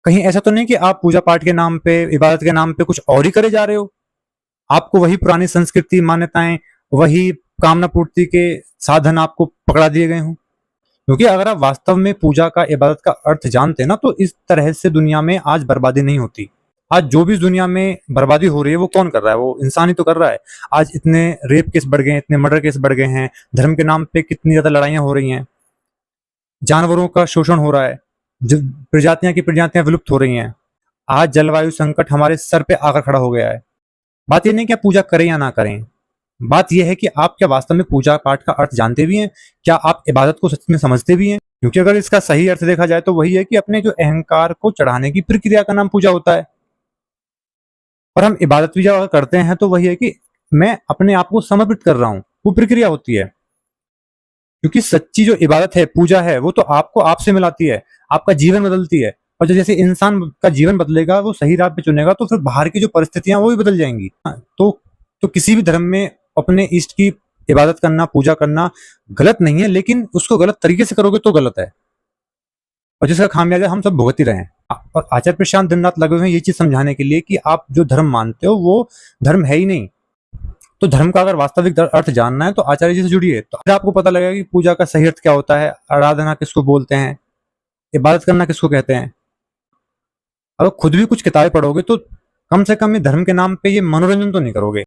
कहीं ऐसा तो नहीं कि आप पूजा पाठ के नाम पे, इबादत के नाम पे कुछ और ही करे जा रहे हो? आपको वही पुरानी संस्कृति, मान्यताएं, वही कामना पूर्ति के साधन आपको पकड़ा दिए गए हों? क्योंकि अगर आप वास्तव में पूजा का, इबादत का अर्थ जानते ना, तो इस तरह से दुनिया में आज बर्बादी नहीं होती। आज जो भी दुनिया में बर्बादी हो रही है वो कौन कर रहा है? वो इंसान ही तो कर रहा है। आज इतने रेप केस बढ़ गए हैं, इतने मर्डर केस बढ़ गए हैं, धर्म के नाम पे कितनी ज्यादा लड़ाइयां हो रही हैं, जानवरों का शोषण हो रहा है, प्रजातियां की प्रजातियां विलुप्त हो रही हैं। आज जलवायु संकट हमारे सर पे आकर खड़ा हो गया है। बात ये नहीं कि आप पूजा करें या ना करें, बात यह है कि आप क्या वास्तव में पूजा पाठ का अर्थ जानते भी हैं? क्या आप इबादत को सच में समझते भी हैं? क्योंकि अगर इसका सही अर्थ देखा जाए तो वही है कि अपने जो अहंकार को चढ़ाने की प्रक्रिया का नाम पूजा होता है। और हम इबादत भी जब करते हैं तो वही है कि मैं अपने आप को समर्पित कर रहा हूं, वो प्रक्रिया होती है। क्योंकि सच्ची जो इबादत है, पूजा है, वो तो आपको आपसे मिलाती है, आपका जीवन बदलती है। और जैसे इंसान का जीवन बदलेगा, वो सही राह पे चुनेगा, तो फिर बाहर की जो परिस्थितियां वो भी बदल जाएंगी। तो किसी भी धर्म में अपने इष्ट की इबादत करना, पूजा करना गलत नहीं है, लेकिन उसको गलत तरीके से करोगे तो गलत है, और जिसका खामियाजा हम सब भुगत ही रहे हैं। और आचार्य प्रशांत दिन रात लगे हुए हैं ये चीज समझाने के लिए कि आप जो धर्म मानते हो वो धर्म है ही नहीं। तो धर्म का अगर वास्तविक अर्थ जानना है तो आचार्य जी से जुड़िए, तो फिर आपको पता लगेगा कि पूजा का सही अर्थ क्या होता है, आराधना किसको बोलते हैं, इबादत करना किसको कहते हैं। अगर खुद भी कुछ किताबें पढ़ोगे तो कम से कम ये धर्म के नाम पे ये मनोरंजन तो नहीं करोगे।